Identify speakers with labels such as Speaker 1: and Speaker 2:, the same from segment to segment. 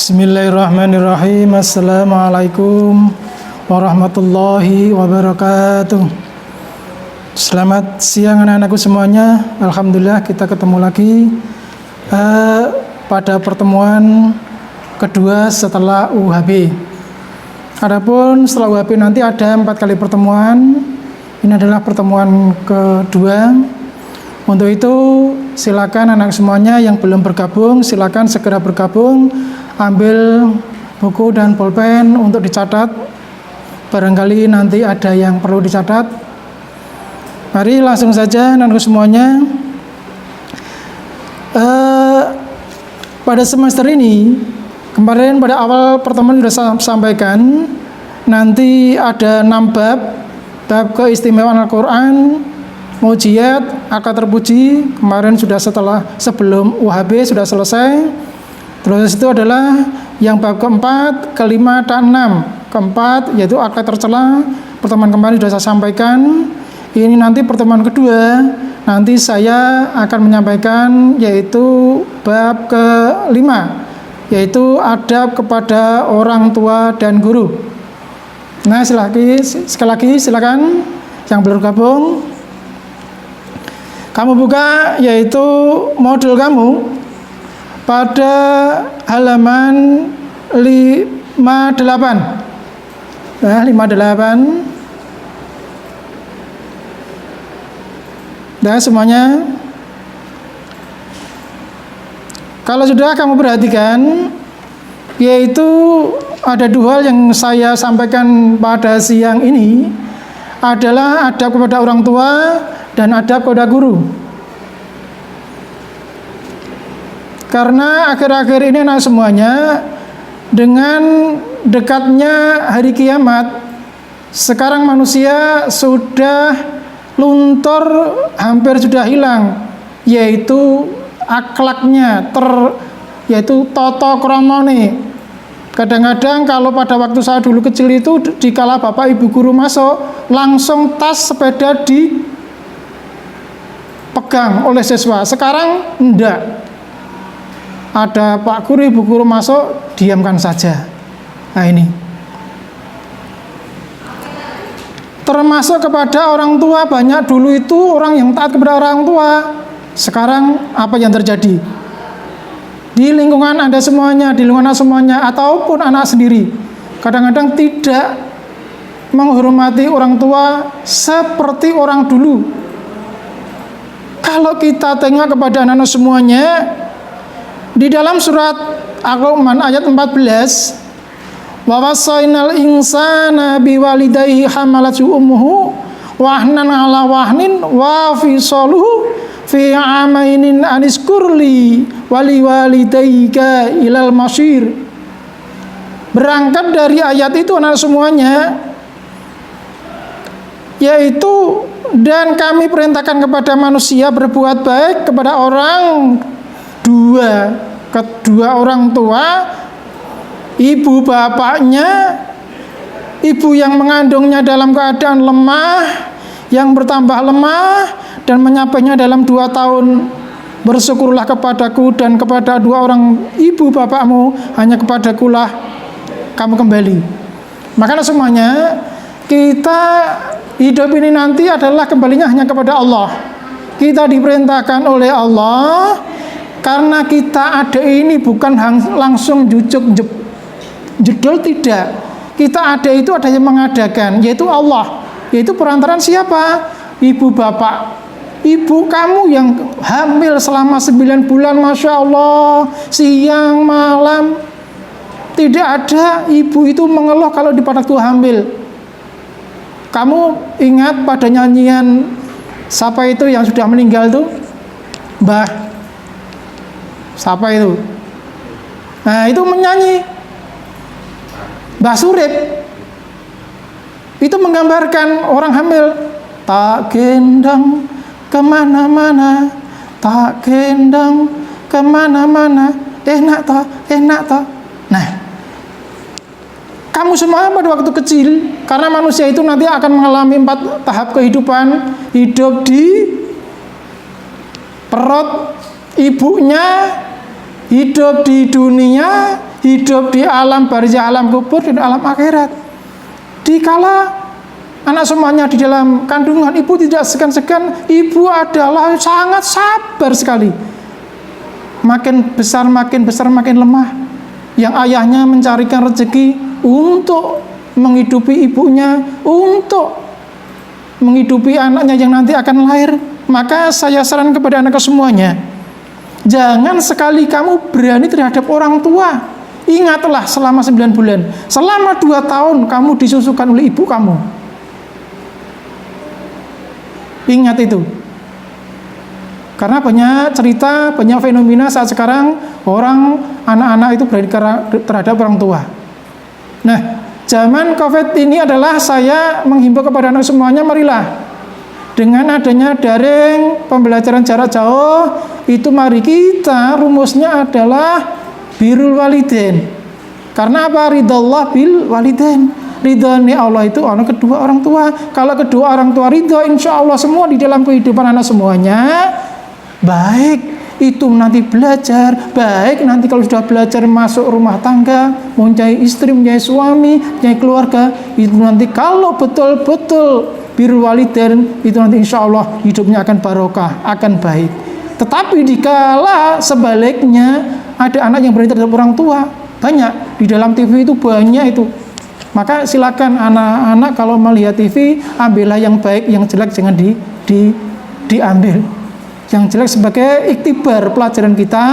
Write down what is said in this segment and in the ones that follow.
Speaker 1: Bismillahirrahmanirrahim. Assalamualaikum warahmatullahi wabarakatuh. Selamat siang anak-anakku semuanya. Alhamdulillah kita ketemu lagi pada pertemuan kedua setelah UHB. Adapun setelah UHB nanti ada 4 kali pertemuan. Ini adalah pertemuan kedua. Untuk itu silakan anak semuanya yang belum bergabung, silakan segera bergabung. Ambil buku dan pulpen untuk dicatat. Barangkali nanti ada yang perlu dicatat. Mari langsung saja anak semuanya. Pada semester ini, kemarin pada awal pertemuan sudah saya sampaikan, nanti ada 6 bab. Bab keistimewaan Al-Quran, Mu'jizat, Akad Terpuji, kemarin sudah sebelum UHB sudah selesai. Terus itu adalah yang bab keempat, kelima, dan 6. Keempat yaitu akad tercela. Pertemuan kemarin sudah saya sampaikan. Ini nanti pertemuan kedua, nanti saya akan menyampaikan yaitu bab kelima, yaitu adab kepada orang tua dan guru. Nah, sekali lagi silakan yang belum gabung. Kamu buka yaitu modul kamu pada halaman 58. Nah, 58. Nah, semuanya. Kalau sudah kamu perhatikan, yaitu ada 2 hal yang saya sampaikan pada siang ini, adalah adab kepada orang tua dan adab kepada guru. Karena akhir-akhir ini anak semuanya, dengan dekatnya hari kiamat, sekarang manusia sudah luntur, hampir sudah hilang, yaitu akhlaknya, yaitu toto kronone. Kadang-kadang kalau pada waktu saya dulu kecil itu, dikala bapak ibu guru masuk, langsung tas sepeda dipegang oleh siswa. Sekarang enggak. Ada pak guru, ibu guru masuk, diamkan saja. Nah, ini termasuk kepada orang tua. Banyak dulu itu orang yang taat kepada orang tua. Sekarang apa yang terjadi di lingkungan Anda semuanya, di lingkungan semuanya, ataupun anak sendiri, kadang-kadang tidak menghormati orang tua seperti orang dulu. Kalau kita tengok kepada anak-anak semuanya, di dalam surat Al-Luqman ayat 14, wa wasainal insana biwalidayhi hamalatu ummuhu wahnan ala wahnin wa fisaluhu fi amainin aniskurli wali walidayka ilal masyir. Berangkat dari ayat itu anak semuanya, yaitu dan kami perintahkan kepada manusia berbuat baik kepada kedua orang tua, ibu bapaknya, ibu yang mengandungnya dalam keadaan lemah, yang bertambah lemah, dan menyampainya dalam 2 tahun. Bersyukurlah kepadaku dan kepada 2 orang ibu bapakmu, hanya kepadakulah kamu kembali. Makanya semuanya, kita hidup ini nanti adalah kembalinya hanya kepada Allah. Kita diperintahkan oleh Allah, karena kita ada ini bukan langsung jujuk jedul, tidak. Kita ada itu ada yang mengadakan, yaitu Allah. Yaitu perantaraan siapa? Ibu bapak. Ibu kamu yang hamil selama 9 bulan, Masya Allah, siang malam, tidak ada ibu itu mengeluh kalau di pada waktu hamil. Kamu ingat pada nyanyian siapa itu yang sudah meninggal tuh? Siapa itu? Nah, itu menyanyi Mbah Surip. Itu menggambarkan orang hamil. Tak gendang kemana-mana, tak gendang kemana-mana, enak toh. Nah, kamu semua pada waktu kecil, karena manusia itu nanti akan mengalami 4 tahap kehidupan. Hidup di perut ibunya, hidup di dunia, hidup di alam barzah, alam kubur dan alam akhirat. Dikala anak semuanya di dalam kandungan ibu tidak segan-segan, ibu adalah sangat sabar sekali. Makin besar makin lemah. Yang ayahnya mencarikan rezeki untuk menghidupi ibunya, untuk menghidupi anaknya yang nanti akan lahir. Maka saya saran kepada anak semuanya, jangan sekali kamu berani terhadap orang tua. Ingatlah selama 9 bulan, selama 2 tahun kamu disusukan oleh ibu kamu. Ingat itu. Karena banyak cerita, banyak fenomena saat sekarang orang, anak-anak itu berani terhadap orang tua. Nah, zaman COVID ini adalah saya menghimbau kepada anak semuanya, marilah dengan adanya daring, pembelajaran jarak jauh, itu mari kita rumusnya adalah birrul walidain. Karena apa? Ridallah bil walidain. Ridhani Allah itu orang kedua orang tua. Kalau kedua orang tua ridho, insya Allah semua di dalam kehidupan anak semuanya baik. Itu nanti belajar baik, nanti kalau sudah belajar masuk rumah tangga, mempunyai istri, mempunyai suami, mempunyai keluarga, itu nanti kalau betul-betul birrul walidain, itu nanti insya Allah hidupnya akan barokah, akan baik. Tetapi dikala sebaliknya ada anak yang berani terhadap orang tua, banyak di dalam TV itu banyak itu. Maka silakan anak-anak kalau melihat TV, ambillah yang baik, yang jelek jangan diambil. Yang jelek sebagai iktibar pelajaran kita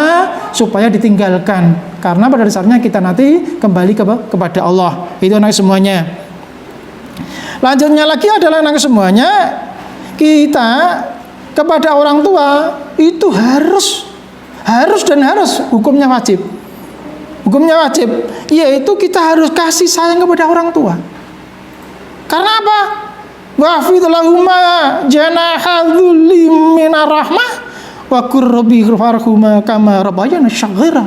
Speaker 1: supaya ditinggalkan. Karena pada dasarnya kita nanti kembali kepada Allah. Itu anak semuanya. Lanjutnya lagi adalah anak semuanya, kita kepada orang tua itu harus dan harus, hukumnya wajib. Hukumnya wajib, yaitu kita harus kasih sayang kepada orang tua. Karena apa? Wafid lahuma janaha dzulli minar rahmah wa qur rabbi irhamhuma kama rabbayana shaghira.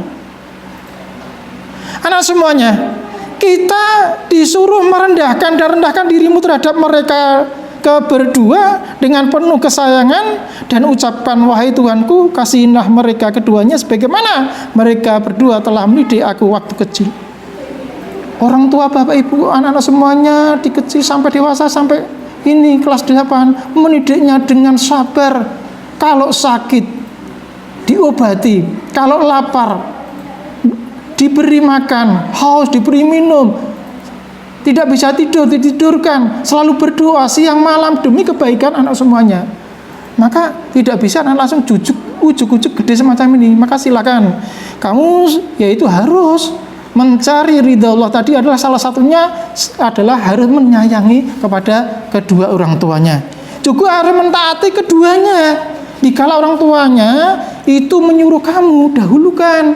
Speaker 1: Anak semuanya, kita disuruh merendahkan dan rendahkan dirimu terhadap mereka berdua dengan penuh kesayangan dan ucapkan, wahai Tuhanku, kasihilah mereka keduanya sebagaimana mereka berdua telah mendidik aku waktu kecil. Orang tua, bapak, ibu, anak-anak semuanya di kecil sampai dewasa, sampai ini kelas 8, mendidiknya dengan sabar. Kalau sakit diobati, kalau lapar diberi makan, haus diberi minum, tidak bisa tidur ditidurkan, selalu berdoa siang malam demi kebaikan anak semuanya. Maka tidak bisa anak langsung ujuk-ujuk gede semacam ini. Maka silakan kamu, yaitu harus mencari ridha Allah. Tadi adalah salah satunya adalah harus menyayangi kepada kedua orang tuanya. Juga harus mentaati keduanya. Dikala orang tuanya itu menyuruh kamu, dahulukan.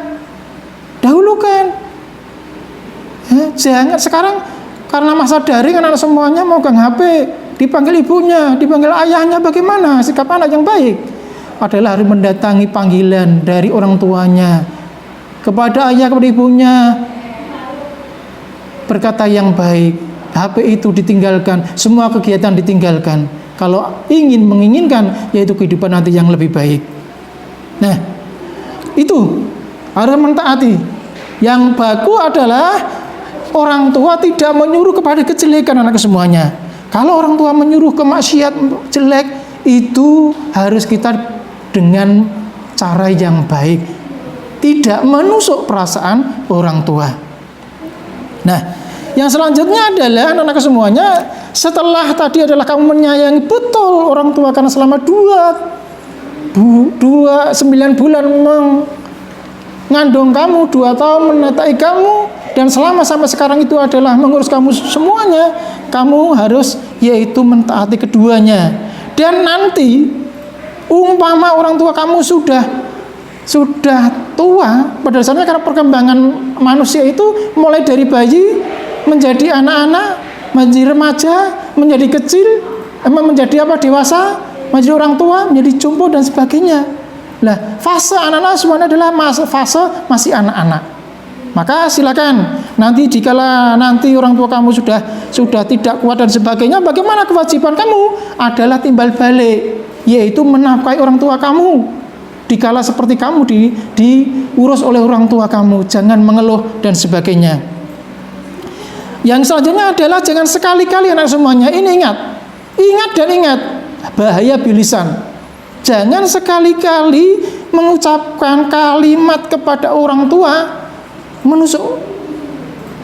Speaker 1: Jangan sekarang karena masa daring anak semuanya mau gang HP, dipanggil ibunya, dipanggil ayahnya, bagaimana sikap anak yang baik? Adalah harus mendatangi panggilan dari orang tuanya kepada ayah, kepada ibunya, berkata yang baik. HP itu ditinggalkan, semua kegiatan ditinggalkan. Kalau menginginkan yaitu kehidupan nanti yang lebih baik. Nah, itu harus mentaati. Yang baku adalah orang tua tidak menyuruh kepada kejelekan anak semuanya. Kalau orang tua menyuruh ke maksiat jelek, itu harus kita dengan cara yang baik, tidak menusuk perasaan orang tua. Nah, yang selanjutnya adalah anak-anak semuanya, setelah tadi adalah kamu menyayangi betul orang tua karena selama 9 bulan mengandung kamu, 2 tahun menetai kamu, dan selama sampai sekarang itu adalah mengurus kamu semuanya, kamu harus yaitu mentaati keduanya. Dan nanti umpama orang tua kamu sudah tua, pada dasarnya karena perkembangan manusia itu mulai dari bayi menjadi anak-anak, menjadi remaja, menjadi kecil, menjadi dewasa, menjadi orang tua, menjadi jompo dan sebagainya. Nah, fase anak-anak semuanya adalah fase masih anak-anak. Maka silakan nanti dikala nanti orang tua kamu sudah tidak kuat dan sebagainya, bagaimana kewajiban kamu adalah timbal balik, yaitu menafkahi orang tua kamu. dikala seperti kamu diurus oleh orang tua kamu, jangan mengeluh dan sebagainya. Yang selanjutnya adalah jangan sekali-kali anak semuanya, ini ingat dan ingat, bahaya bilisan. Jangan sekali-kali mengucapkan kalimat kepada orang tua menusuk,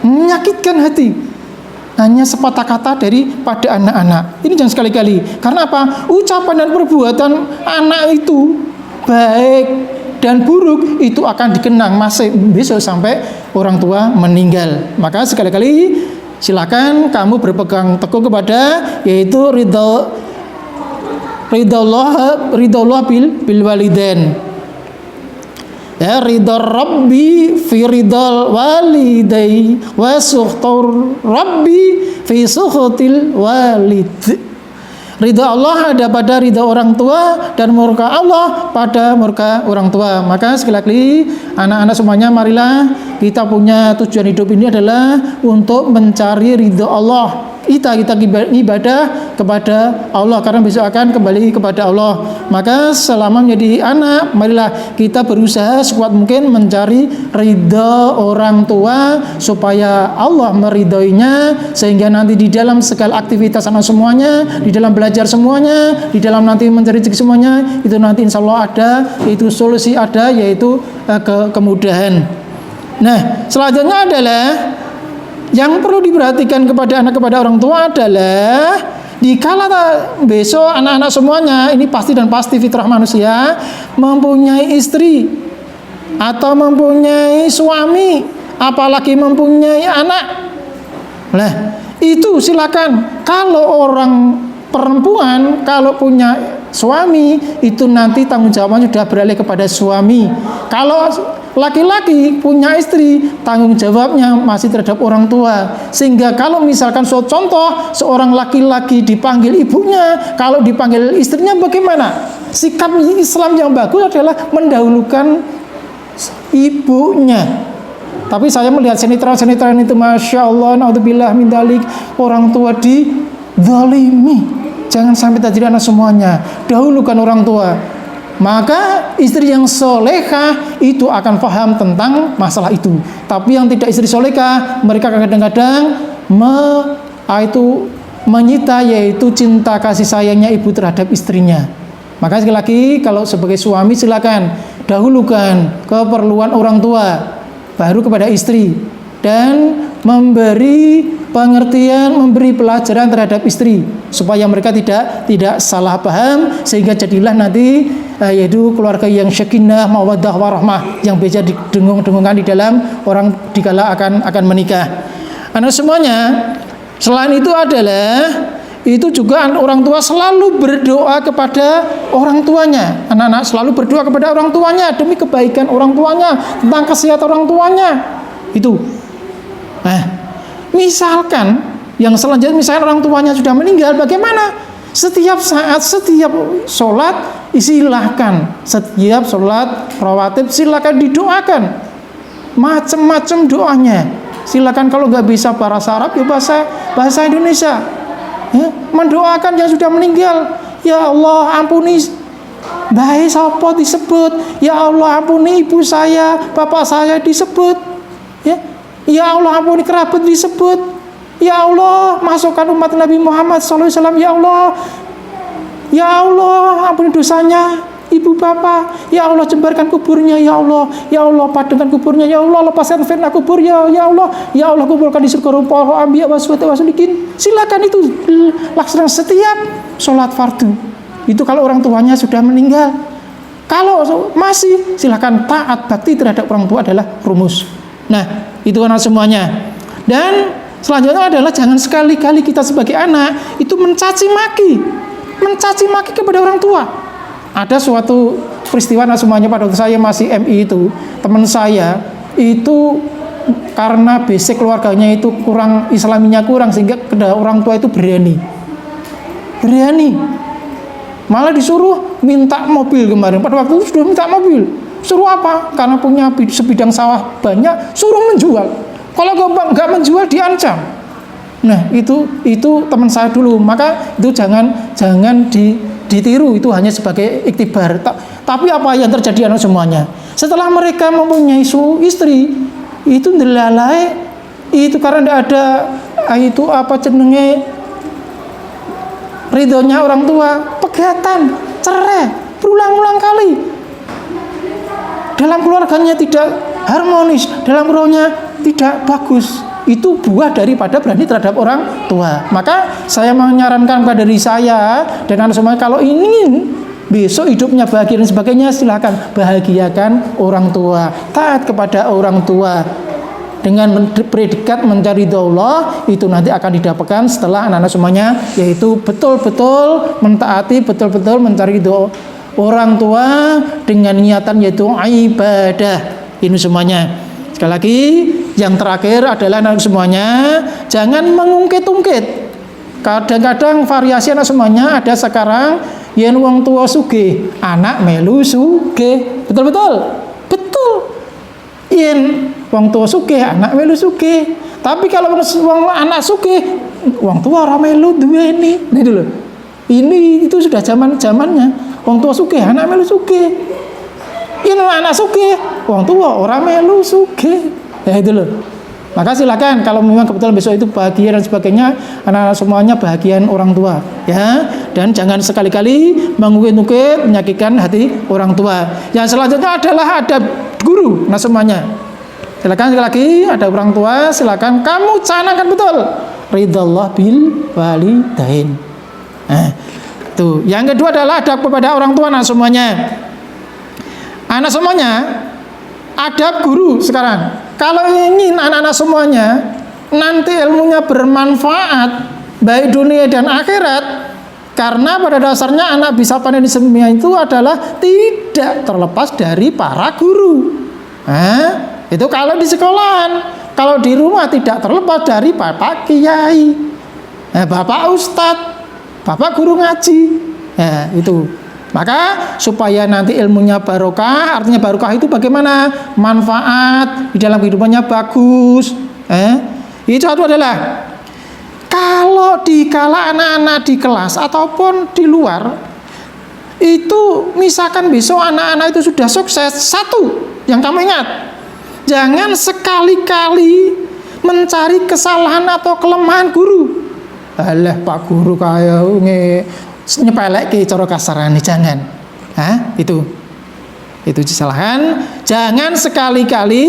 Speaker 1: menyakitkan hati, hanya sepatah kata daripada anak-anak. Ini jangan sekali-kali. Karena apa? Ucapan dan perbuatan anak itu baik dan buruk itu akan dikenang masih besok sampai orang tua meninggal. Maka sekali-kali silakan kamu berpegang teguh kepada yaitu ridha Allah bil walidain. Ya, ridha Rabbi fi ridal walidai wa sukhtur Rabbi fi sukhutil walid. Ridha Allah ada pada ridha orang tua dan murka Allah pada murka orang tua. Maka sekali lagi anak-anak semuanya, marilah kita punya tujuan hidup ini adalah untuk mencari ridha Allah. Kita ibadah kepada Allah karena besok akan kembali kepada Allah. Maka selama menjadi anak, marilah kita berusaha sekuat mungkin mencari ridha orang tua supaya Allah meridhoinya, sehingga nanti di dalam segala aktivitas anak semuanya, di dalam belajar semuanya, di dalam nanti mencari rezeki semuanya, itu nanti insya Allah ada, itu solusi ada, yaitu kemudahan. Nah, selanjutnya adalah yang perlu diperhatikan kepada anak kepada orang tua adalah dikala besok anak-anak semuanya, ini pasti dan pasti fitrah manusia, mempunyai istri atau mempunyai suami, apalagi mempunyai anak. Nah, itu silakan. Kalau orang perempuan kalau punya suami itu nanti tanggung jawabnya sudah beralih kepada suami. Kalau laki-laki punya istri, tanggung jawabnya masih terhadap orang tua. Sehingga kalau misalkan contoh seorang laki-laki dipanggil ibunya, kalau dipanggil istrinya bagaimana? Sikap Islam yang bagus adalah mendahulukan ibunya. Tapi saya melihat sinetron itu, masya Allah, naudzubillah min dzalik, orang tua dizalimi. Jangan sampai terjadi anak semuanya, dahulukan orang tua. Maka istri yang solehah itu akan paham tentang masalah itu. Tapi yang tidak istri solehah, mereka kadang-kadang menyita yaitu cinta kasih sayangnya ibu terhadap istrinya. Maka sekali lagi kalau sebagai suami silakan dahulukan keperluan orang tua, baru kepada istri, dan memberi pengertian, memberi pelajaran terhadap istri supaya mereka tidak salah paham, sehingga jadilah nanti yaitu keluarga yang syakinah, mawaddah, warahmah, yang bisa didengung-dengungkan di dalam orang dikala akan menikah. Anak semuanya, selain itu adalah itu juga orang tua selalu berdoa kepada orang tuanya. Anak-anak selalu berdoa kepada orang tuanya demi kebaikan orang tuanya, tentang kesehatan orang tuanya. Itu. Nah, misalkan yang selanjutnya, misalkan orang tuanya sudah meninggal, bagaimana? Setiap saat, setiap sholat, silahkan. Setiap sholat rawatib silahkan didoakan. Macam-macam doanya. Silahkan, kalau nggak bisa bahasa Arab, ya bahasa Indonesia. Ya, mendoakan yang sudah meninggal. Ya Allah, ampuni baik sapa disebut. Ya Allah, ampuni ibu saya, bapak saya disebut. Ya Allah, ampuni kerabat disebut. Ya Allah, masukkan umat Nabi Muhammad SAW. Ya Allah, ya Allah, ampuni dosanya ibu bapak. Ya Allah, jembarkan kuburnya. Ya Allah, ya Allah, padatkan kuburnya. Ya Allah, lepaskan fitnah kubur. Ya Allah, ya Allah, kuburkan di surga para anbiya wasolihin. Silakan itu laksanakan setiap sholat fardu. Itu kalau orang tuanya sudah meninggal. Kalau masih, silakan taat bakti terhadap orang tua adalah rumus. Nah, itu anak semuanya. Dan selanjutnya adalah jangan sekali-kali kita sebagai anak itu mencaci maki kepada orang tua. Ada suatu peristiwa anak semuanya pada waktu saya masih MI itu, teman saya itu karena basic keluarganya itu kurang, islaminya kurang, sehingga orang tua itu berani malah disuruh minta mobil kemarin. Pada waktu itu sudah minta mobil. Suruh apa? Karena punya sebidang sawah banyak, suruh menjual. Kalau nggak menjual diancam. Nah, itu teman saya dulu. Maka itu jangan ditiru, itu hanya sebagai iktibar. Tapi apa yang terjadi anak semuanya? Setelah mereka mempunyai istri, itu ndelalai, itu karena tidak ada itu apa jenenge ridhonya orang tua, pegatan, cerai berulang-ulang kali. Dalam keluarganya tidak harmonis, dalam keluarganya tidak bagus. Itu buah daripada berani terhadap orang tua. Maka saya menyarankan kepada diri saya dan anak semua, kalau ingin besok hidupnya bahagia dan sebagainya, silahkan bahagiakan orang tua, taat kepada orang tua dengan predikat mencari ridho Allah. Itu nanti akan didapatkan setelah anak-anak semuanya, yaitu betul-betul mentaati, betul-betul mencari ridho orang tua dengan niatan yaitu ibadah. Ini semuanya. Sekali lagi, yang terakhir adalah anak semuanya, jangan mengungkit-ungkit. Kadang-kadang variasi anak semuanya ada sekarang, yen wong tua sugih, anak melu sugih. Betul-betul? Betul. Yen wong tua sugih, anak melu sugih. Tapi kalau wong anak sugih, wong tua ora melu duweni. Ini dulu. Ini itu sudah zaman-zamannya. Wong tua sugih, anak melu sugih. Ini anak sugih, wong tua orang melu sugih. Ya itu loh. Maka silakan kalau memang kebetulan besok itu bahagia dan sebagainya, anak-anak semuanya bahagian orang tua, ya. Dan jangan sekali-kali mengungkit-ungkit, menyakitkan hati orang tua. Yang selanjutnya adalah ada guru, nah semuanya. Silakan sekali lagi ada orang tua, silakan kamu canangkan betul ridallah bil walidain. Nah, tuh. Yang kedua adalah adab kepada orang tua, nah semuanya. Anak semuanya, adab guru sekarang. Kalau ingin anak-anak semuanya nanti ilmunya bermanfaat baik dunia dan akhirat, karena pada dasarnya anak bisa panen di dunia itu adalah tidak terlepas dari para guru. Itu kalau di sekolahan, kalau di rumah tidak terlepas dari bapak kiai, bapak ustadz, bapak guru ngaji. Itu. Maka supaya nanti ilmunya barokah, artinya barokah itu bagaimana? Manfaat di dalam kehidupannya bagus. Itu satu adalah kalau dikala anak-anak di kelas ataupun di luar, itu misalkan besok anak-anak itu sudah sukses, satu yang kamu ingat, jangan sekali-kali mencari kesalahan atau kelemahan guru. Alah Pak Guru kaya nyepelek ke cara kasarane, jangan. Itu kesalahan. Jangan sekali-kali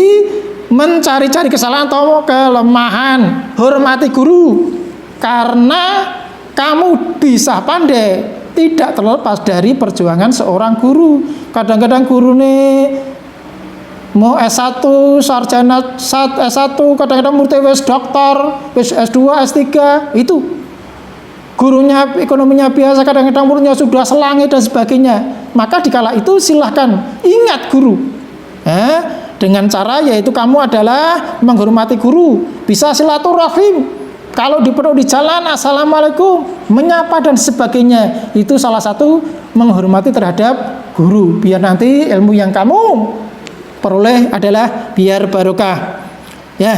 Speaker 1: mencari-cari kesalahan atau kelemahan. Hormati guru, karena kamu bisa pandai tidak terlepas dari perjuangan seorang guru. Kadang-kadang guru nih mau S1, sarjana S1, kadang-kadang muridnya wis doktor, wis S2, S3, itu gurunya ekonominya biasa, kadang-kadang muridnya sudah selangit dan sebagainya. Maka dikala itu silahkan ingat guru, dengan cara yaitu kamu adalah menghormati guru, bisa silaturahim. Kalau diperlu di jalan, assalamualaikum, menyapa dan sebagainya. Itu salah satu menghormati terhadap guru, biar nanti ilmu yang kamu peroleh adalah biar barokah. Ya.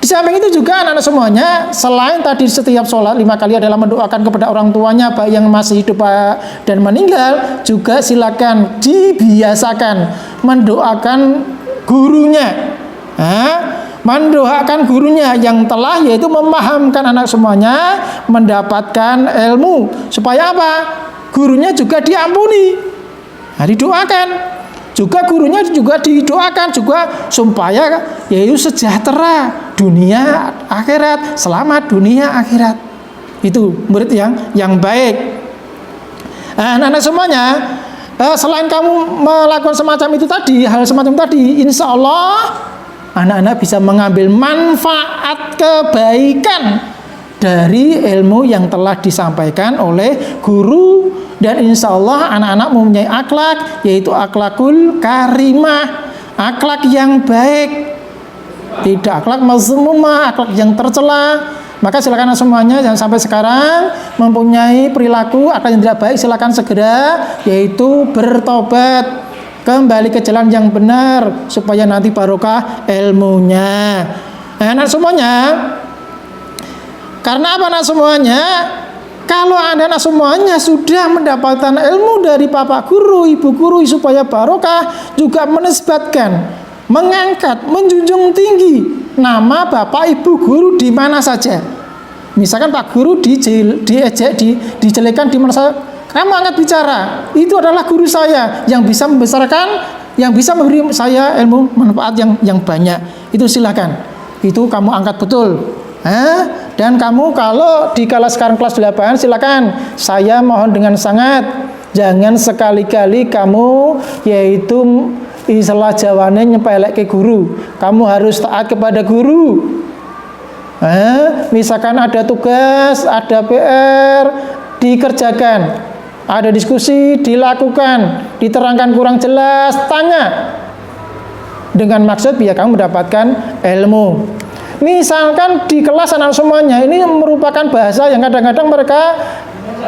Speaker 1: Di samping itu juga anak-anak semuanya, selain tadi setiap sholat 5 kali adalah mendoakan kepada orang tuanya baik yang masih hidup dan meninggal, juga silakan dibiasakan mendoakan gurunya. Mendoakan gurunya yang telah yaitu memahamkan anak semuanya mendapatkan ilmu, supaya apa? Gurunya juga diampuni. Didoakan. Juga gurunya juga didoakan juga supaya yaitu sejahtera dunia akhirat, selamat dunia akhirat. Itu murid yang baik. Anak-anak semuanya, selain kamu melakukan semacam itu tadi, hal semacam tadi, insya Allah anak-anak bisa mengambil manfaat kebaikan dari ilmu yang telah disampaikan oleh guru. Dan insya Allah anak-anak mempunyai akhlak, yaitu akhlakul karimah, akhlak yang baik, tidak akhlak mazmumah, akhlak yang tercela. Maka silakan semuanya jangan sampai sekarang mempunyai perilaku akhlak yang tidak baik, silakan segera yaitu bertobat, kembali ke jalan yang benar supaya nanti barokah ilmunya. Anak semuanya, karena apa anak semuanya? kalau anak-anak semuanya sudah mendapatkan ilmu dari bapak guru, ibu guru supaya barokah, juga menisbatkan, mengangkat, menjunjung tinggi nama bapak ibu guru di mana saja. Misalkan pak guru diejek, dijelekan di mana saja, kamu angkat bicara, itu adalah guru saya yang bisa membesarkan, yang bisa memberi saya ilmu manfaat yang banyak. Itu silakan, itu kamu angkat betul. Dan kamu kalau di kelas sekarang kelas 8, silakan, saya mohon dengan sangat, jangan sekali-kali kamu yaitu istilah Jawane nyepelek ke guru. Kamu harus taat kepada guru. Misalkan ada tugas, ada PR, dikerjakan. Ada diskusi, dilakukan. Diterangkan kurang jelas, tanya. Dengan maksud biar kamu mendapatkan ilmu. Misalkan di kelas anak semuanya ini merupakan bahasa yang kadang-kadang mereka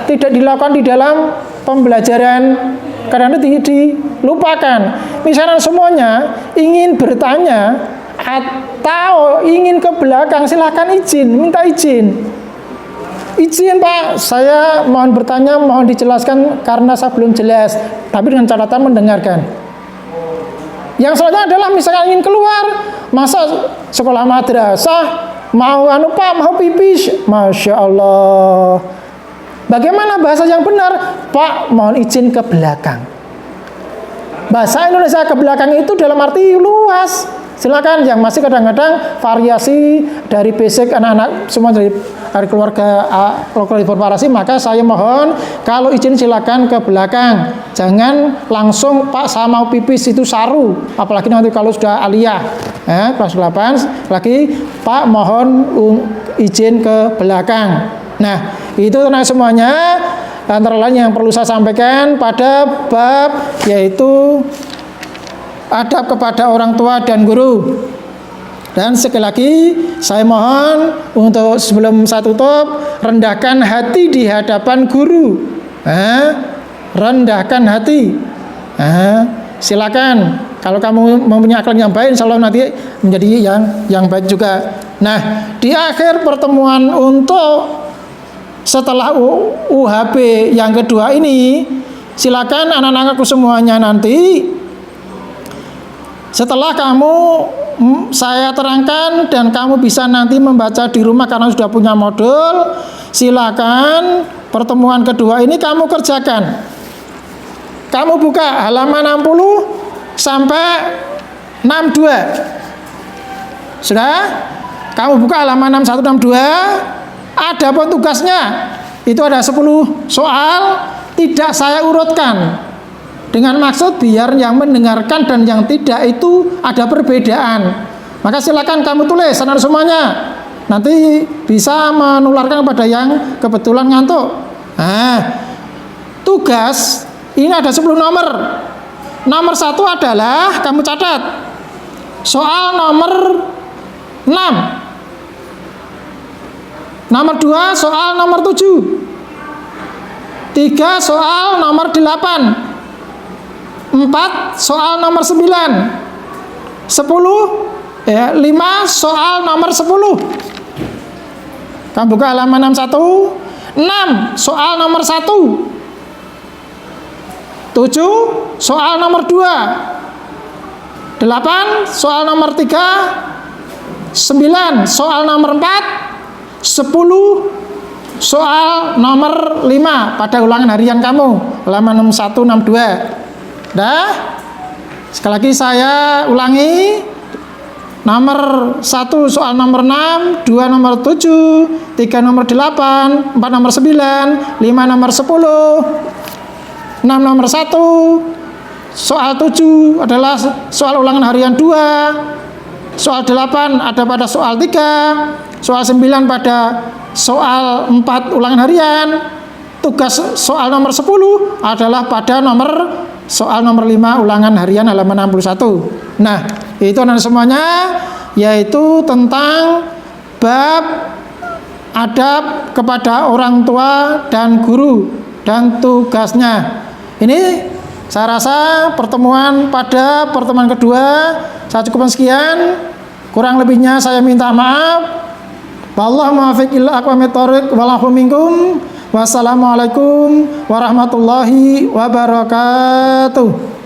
Speaker 1: tidak dilakukan di dalam pembelajaran, kadang-kadang dilupakan. Misalnya semuanya ingin bertanya atau ingin ke belakang, silahkan izin, minta izin. Izin Pak, saya mohon bertanya, mohon dijelaskan karena saya belum jelas, tapi dengan catatan mendengarkan. Yang selanjutnya adalah misalkan ingin keluar, masa sekolah madrasah mau Pak, mau pipis, Masya Allah. Bagaimana bahasa yang benar? Pak, mohon izin ke belakang. Bahasa Indonesia ke belakang itu dalam arti luas. Silakan, yang masih kadang-kadang variasi dari basic anak-anak semua dari keluarga korporasi, maka saya mohon kalau izin silakan ke belakang. Jangan langsung Pak saya mau pipis, itu saru. Apalagi nanti kalau sudah aliyah, kelas 8 lagi, Pak mohon izin ke belakang. Nah, itu teman semuanya antara lain yang perlu saya sampaikan pada bab yaitu adab kepada orang tua dan guru. Dan sekali lagi saya mohon untuk sebelum saya tutup, rendahkan hati di hadapan guru. Rendahkan hati. Silakan kalau kamu mempunyai akhlak yang baik, insya Allah nanti menjadi yang baik juga. Nah, di akhir pertemuan untuk setelah UHB yang kedua ini, silakan anak-anakku semuanya nanti setelah saya terangkan dan kamu bisa nanti membaca di rumah karena sudah punya modul, silakan pertemuan kedua ini kamu kerjakan. Kamu buka halaman 60 sampai 62. Sudah? Kamu buka halaman 61 62, ada pun tugasnya. Itu ada 10 soal, tidak saya urutkan. Dengan maksud biar yang mendengarkan dan yang tidak itu ada perbedaan. Maka silakan kamu tulis anak semuanya. Nanti bisa menularkan kepada yang kebetulan ngantuk. Tugas ini ada 10 nomor. Nomor 1 adalah kamu catat. Soal nomor 6. Nomor 2 soal nomor 7. 3 soal nomor 8. 4 soal nomor 9. 10 5 soal nomor 10. Kamu buka halaman 61. 6 soal nomor 1. 7 soal nomor 2. 8 soal nomor 3. 9 soal nomor 4. 10 soal nomor 5 pada ulangan harian kamu, halaman 61 62. Sekali lagi saya ulangi. Nomor 1 soal nomor 6, 2 nomor 7, 3 nomor 8, 4 nomor 9, 5 nomor 10, 6 nomor 1. Soal 7 adalah soal ulangan harian 2. Soal 8 ada pada soal 3. Soal 9 pada soal 4 ulangan harian. Tugas soal nomor 10 adalah pada soal nomor 5 ulangan harian halaman 61. Nah, itu semuanya yaitu tentang bab adab kepada orang tua dan guru dan tugasnya. Ini saya rasa pada pertemuan kedua saya cukupkan sekian. Kurang lebihnya saya minta maaf. Wallahu muwaffiq ila aqwamit thoriq wallahu minkum. Wassalamualaikum warahmatullahi wabarakatuh.